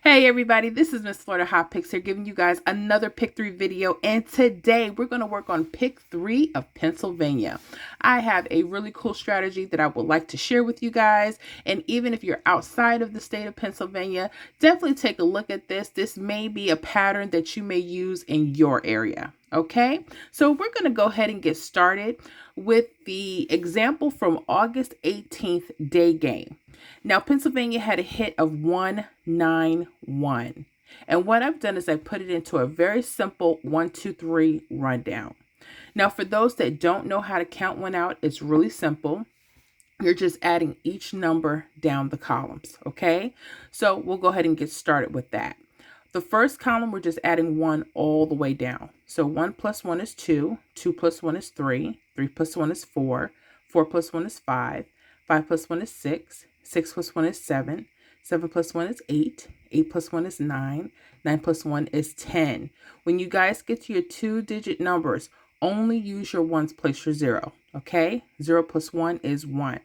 Hey everybody, this is Miss Florida Hot Picks here giving you guys another Pick 3 video, and today we're going to work on Pick 3 of Pennsylvania. I have a really cool strategy that I would like to share with you guys, and even if you're outside of the state of Pennsylvania, definitely take a look at this. This may be a pattern that you may use in your area. Okay, so we're going to go ahead and get started with the example from August 18th day game. Now, Pennsylvania had a hit of 191. And what I've done is I put it into a very simple 1, 2, 3 rundown. Now, for those that don't know how to count one out, it's really simple. You're just adding each number down the columns, okay? So we'll go ahead and get started with that. The first column, we're just adding 1 all the way down. So 1 plus 1 is 2, 2 plus 1 is 3, 3 plus 1 is 4, 4 plus 1 is 5, 5 plus 1 is 6, 6 plus 1 is 7, 7 plus 1 is 8, 8 plus 1 is 9, 9 plus 1 is 10. When you guys get to your 2-digit numbers, only use your ones, place your 0, okay? 0 plus 1 is 1.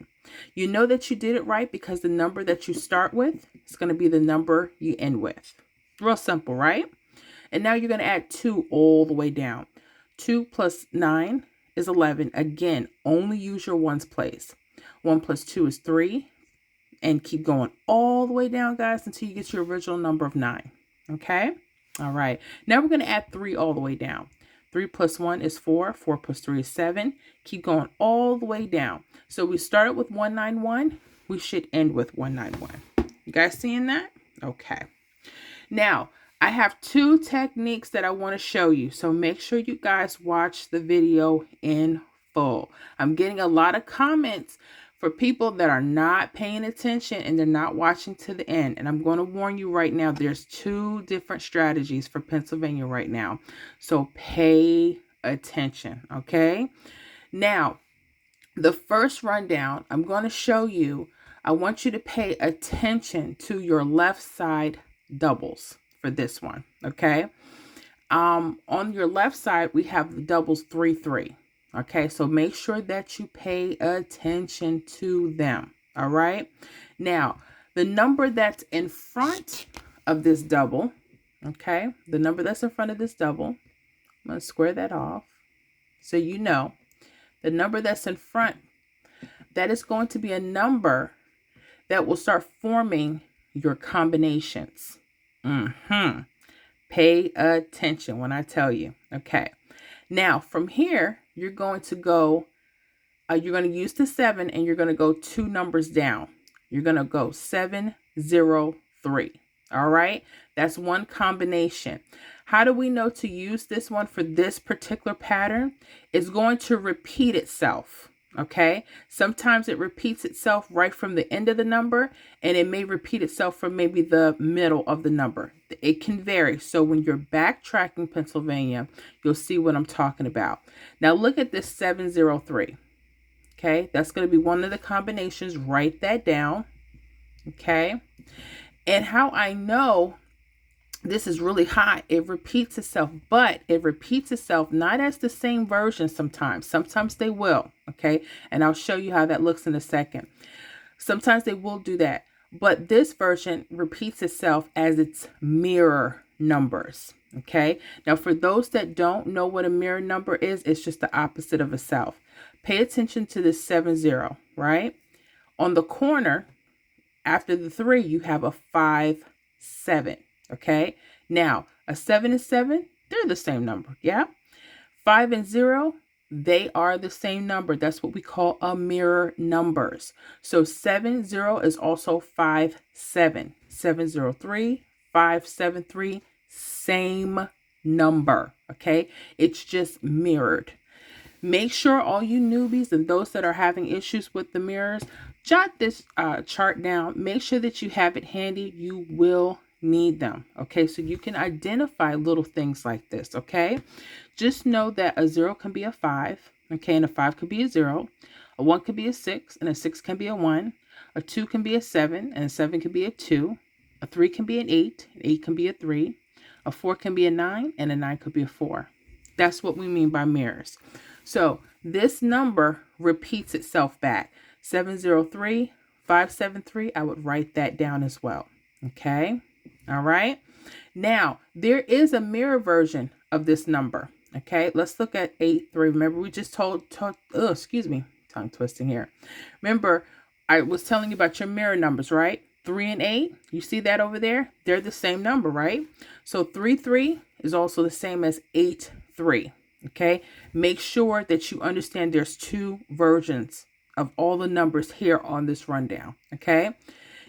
You know that you did it right because the number that you start with is going to be the number you end with. Real simple, right? And now you're going to add 2 all the way down. 2 plus 9 is 11. Again, only use your ones place. 1 plus 2 is 3. And keep going all the way down, guys, until you get your original number of 9. Okay? All right. Now we're going to add 3 all the way down. 3 plus 1 is 4. 4 plus 3 is 7. Keep going all the way down. So we started with 191. We should end with 191. You guys seeing that? Okay. Now, I have 2 techniques that I want to show you. So make sure you guys watch the video in full. I'm getting a lot of comments for people that are not paying attention and they're not watching to the end. And I'm going to warn you right now, there's 2 different strategies for Pennsylvania right now. So pay attention, okay? Now, the first rundown, I'm going to show you, I want you to pay attention to your left side doubles for this one, okay? On your left side, we have the doubles 3, 3. Okay, so make sure that you pay attention to them. All right. Now, the number that's in front of this double, okay, the number that's in front of this double, I'm going to square that off so you know the number that's in front, that is going to be a number that will start forming your combinations. Pay attention when I tell you. Okay. Now, from here, you're going to go, you're going to use the 7 and you're going to go 2 numbers down. You're going to go 7, 0, 3. All right. That's one combination. How do we know to use this one for this particular pattern? It's going to repeat itself. Okay. Sometimes it repeats itself right from the end of the number, and it may repeat itself from maybe the middle of the number. It can vary. So when you're backtracking Pennsylvania, you'll see what I'm talking about. Now look at this 703. Okay. That's going to be one of the combinations. Write that down. Okay. And how I know this is really high, it repeats itself, but it repeats itself not as the same version sometimes. Sometimes they will, okay? And I'll show you how that looks in a second. Sometimes they will do that, but this version repeats itself as its mirror numbers, okay? Now, for those that don't know what a mirror number is, it's just the opposite of a self. Pay attention to this 70, right? On the corner, after the 3, you have a 5, 7. Okay, now a 7 and 7, they're the same number. Yeah, 5 and 0, they are the same number. That's what we call a mirror numbers. So 7, 0 is also 5, 7. 703, 573, same number. Okay, it's just mirrored. Make sure all you newbies and those that are having issues with the mirrors, jot this chart down. Make sure that you have it handy. You will need them. Okay, so you can identify little things like this. Okay, just know that a 0 can be a 5. Okay, and a 5 could be a 0. A 1 could be a 6, and a 6 can be a 1. A 2 can be a 7, and a 7 can be a 2. A 3 can be an 8, an 8 can be a 3. A 4 can be a 9, and a 9 could be a 4. That's what we mean by mirrors. So this number repeats itself back. 703, 573, I would write that down as well. Okay. All right. Now, there is a mirror version of this number. Okay, let's look at 8, 3. Remember, we just excuse me, tongue twisting here. Remember, I was telling you about your mirror numbers, right? 3 and 8, you see that over there? They're the same number, right? So 3, 3 is also the same as 8, 3. Okay, make sure that you understand there's 2 versions of all the numbers here on this rundown. Okay,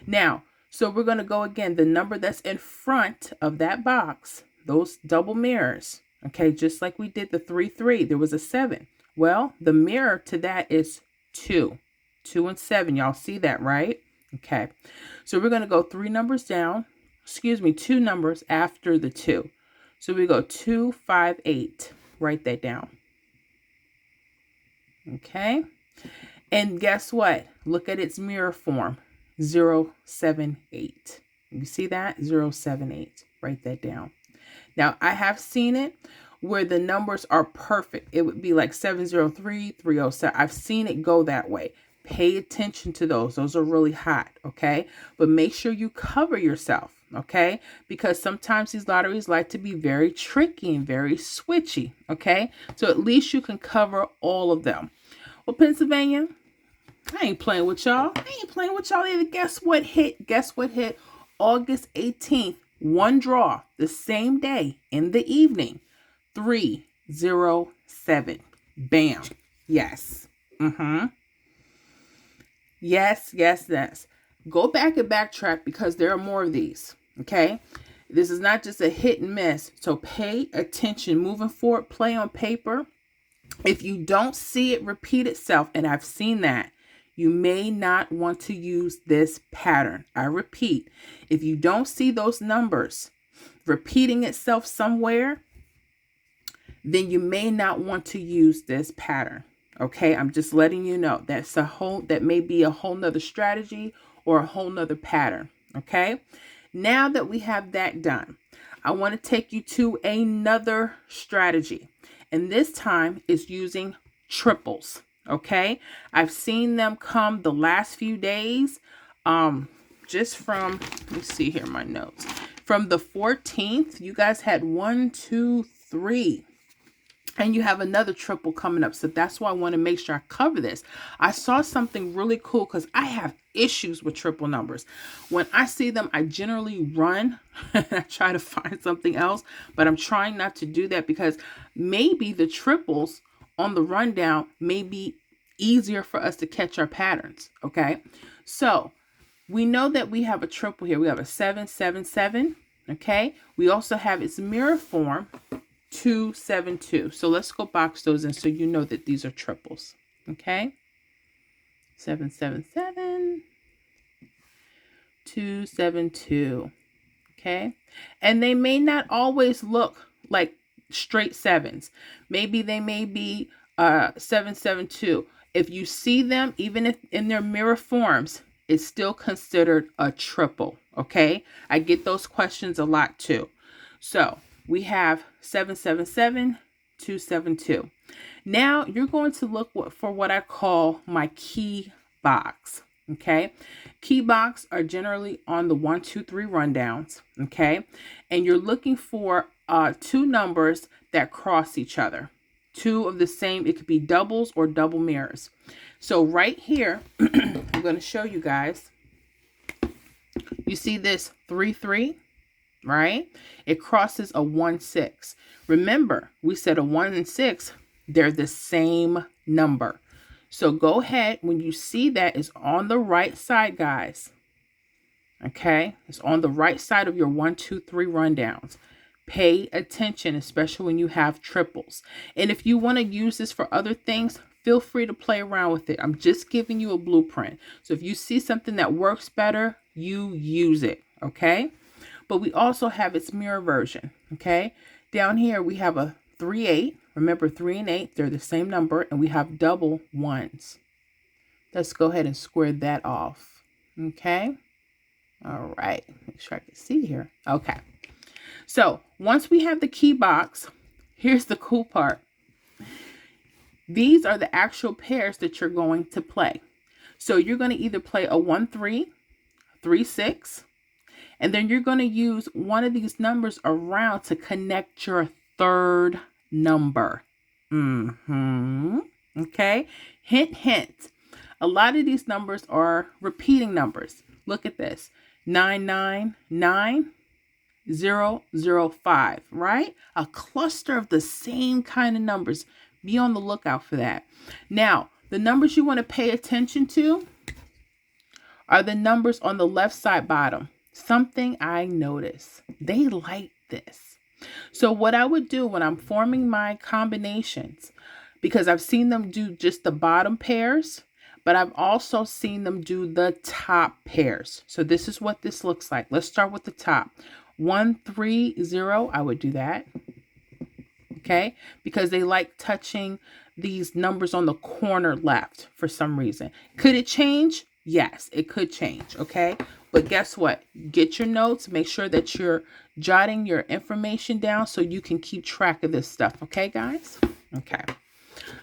now, so we're going to go again, the number that's in front of that box, those double mirrors. Okay, just like we did the 3, 3, there was a 7. Well, the mirror to that is 2. 2 and 7. Y'all see that, right? Okay, so we're going to go 3 numbers down. Excuse me, 2 numbers after the 2. So we go 2, 5, 8. Write that down. Okay, and guess what? Look at its mirror form. 0, 7, 8. You see that? 0, 7, 8. Write that down. Now, I have seen it where the numbers are perfect. It would be like 703, 307. I've seen it go that way. Pay attention to those. Those are really hot, okay? But make sure you cover yourself, okay? Because sometimes these lotteries like to be very tricky and very switchy, okay? So at least you can cover all of them. Well, Pennsylvania, I ain't playing with y'all. Either. Guess what hit? August 18th. One draw the same day in the evening. 307. Bam. Yes. Yes. Go back and backtrack because there are more of these. Okay. This is not just a hit and miss. So pay attention. Moving forward, play on paper. If you don't see it repeat itself, and I've seen that, you may not want to use this pattern. I repeat, if you don't see those numbers repeating itself somewhere, then you may not want to use this pattern. Okay, I'm just letting you know that may be a whole nother strategy or a whole nother pattern. Okay, now that we have that done, I want to take you to another strategy, and this time is using triples. Okay, I've seen them come the last few days. Just from, let me see here, my notes. From the 14th, you guys had 1, 2, 3. And you have another triple coming up. So that's why I want to make sure I cover this. I saw something really cool because I have issues with triple numbers. When I see them, I generally run and I try to find something else. But I'm trying not to do that because maybe the triples on the rundown may be easier for us to catch our patterns. Okay, so we know that we have a triple here. We have a 7, 7, 7. Okay, we also have its mirror form 2, 7, 2. So let's go box those in so you know that these are triples. Okay, 7, 7, 7, 2, 7, 2. Okay, and they may not always look like straight sevens. Maybe they may be 7, 7, 2. If you see them, even if in their mirror forms, it's still considered a triple. Okay, I get those questions a lot too. So we have 7, 7, 7, 2, 7, 2. Now you're going to look for what I call my key box. Okay, key box are generally on the 1, 2, 3 rundowns. Okay, and you're looking for 2 numbers that cross each other. 2 of the same, it could be doubles or double mirrors. So right here, I'm going to show you guys. You see this 3, 3, right? It crosses a 1, 6. Remember, we said a 1 and 6, they're the same number. So go ahead, when you see that, it's on the right side, guys. Okay, it's on the right side of your 1, 2, 3 rundowns. Pay attention, especially when you have triples. And if you want to use this for other things, feel free to play around with it. I'm just giving you a blueprint. So if you see something that works better, you use it, okay? But we also have its mirror version, okay? Down here, we have a 3, 8. Remember, 3 and 8, they're the same number, and we have double ones. Let's go ahead and square that off, okay? All right, make sure I can see here. Okay. So once we have the key box, here's the cool part. These are the actual pairs that you're going to play. So you're going to either play a 1, 3, 3, 6, And then you're going to use one of these numbers around to connect your third number. Okay. Hint, hint. A lot of these numbers are repeating numbers. Look at this. 999005, right? A cluster of the same kind of numbers. Be on the lookout for that. Now, the numbers you want to pay attention to are the numbers on the left side bottom. Something I notice. They like this. So what I would do when I'm forming my combinations, because I've seen them do just the bottom pairs, but I've also seen them do the top pairs. So this is what this looks like. Let's start with the top. 130, I would do that. Okay, because they like touching these numbers on the corner left for some reason. Could it change? Yes, it could change. Okay, but guess what? Get your notes. Make sure that you're jotting your information down so you can keep track of this stuff. Okay, guys? Okay.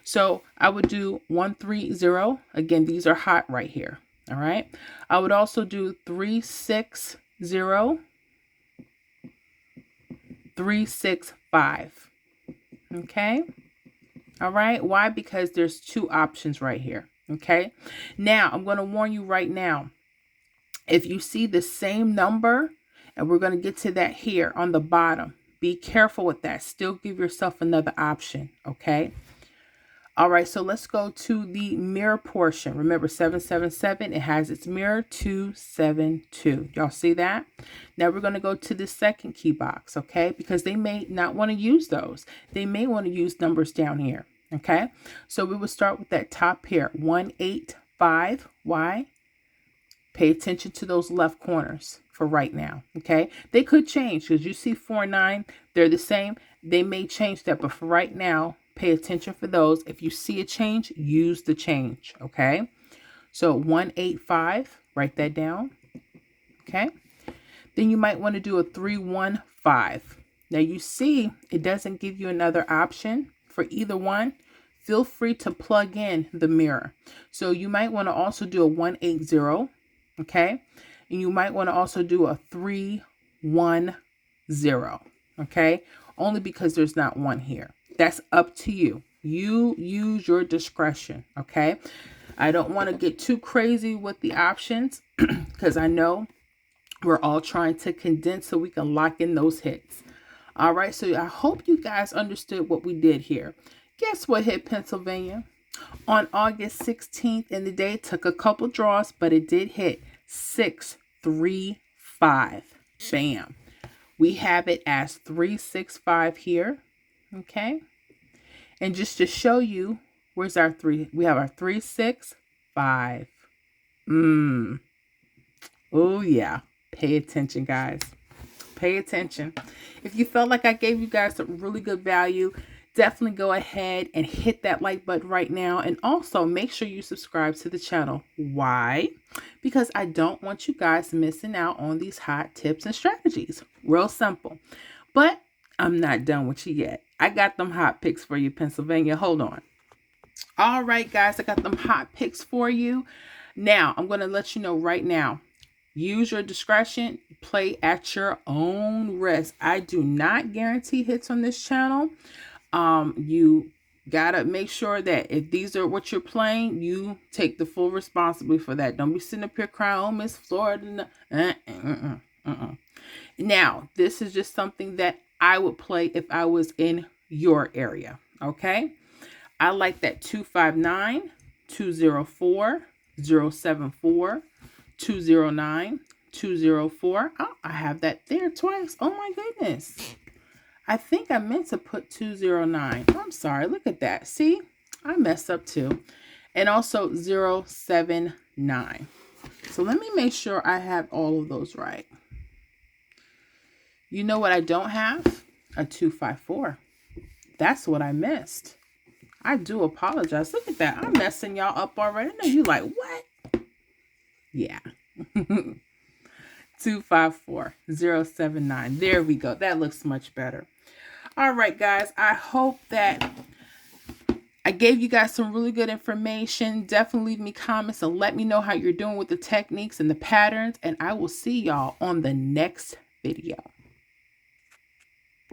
So I would do 130. Again, these are hot right here. All right. I would also do 360, 365. Okay. All right. Why? Because there's two options right here. Okay. Now I'm going to warn you right now. If you see the same number, and we're going to get to that here on the bottom, be careful with that. Still give yourself another option. Okay. All right, so let's go to the mirror portion. Remember, 777, it has its mirror, 272. Y'all see that? Now we're going to go to the second key box, okay? Because they may not want to use those. They may want to use numbers down here, okay? So we will start with that top pair, 185. Why? Pay attention to those left corners for right now, okay? They could change because you see 49, they're the same. They may change that, but for right now, pay attention for those. If you see a change, use the change, okay? So 185, write that down, okay? Then you might want to do a 315. Now you see it doesn't give you another option for either one. Feel free to plug in the mirror. So you might want to also do a 180, okay? And you might want to also do a 310, okay? Only because there's not one here. That's up to you. You use your discretion, okay? I don't want to get too crazy with the options because I know we're all trying to condense so we can lock in those hits. All right, so I hope you guys understood what we did here. Guess what hit Pennsylvania? On August 16th, and the day took a couple draws, but it did hit 635. Bam. We have it as 365 here. Okay. And just to show you, where's our 3? We have our 365. Oh, yeah. Pay attention, guys. Pay attention. If you felt like I gave you guys some really good value, definitely go ahead and hit that like button right now. And also make sure you subscribe to the channel. Why? Because I don't want you guys missing out on these hot tips and strategies. Real simple. But I'm not done with you yet. I got them hot picks for you, Pennsylvania. Hold on. All right, guys, I got them hot picks for you. Now, I'm going to let you know right now. Use your discretion. Play at your own risk. I do not guarantee hits on this channel. You got to make sure that if these are what you're playing, you take the full responsibility for that. Don't be sitting up here crying, oh, Miss Florida. Now, this is just something that I would play if I was in your area, okay? I like that 259, 204, 074, 209, 204. Oh, I have that there twice. Oh my goodness. I think I meant to put 209. I'm sorry. Look at that. See, I messed up too. And also 079. So let me make sure I have all of those right. You know what I don't have? A 254. That's what I missed. I do apologize. Look at that. I'm messing y'all up already. I know you like, what? Yeah. 254 079. There we go. That looks much better. All right, guys. I hope that I gave you guys some really good information. Definitely leave me comments and let me know how you're doing with the techniques and the patterns. And I will see y'all on the next video.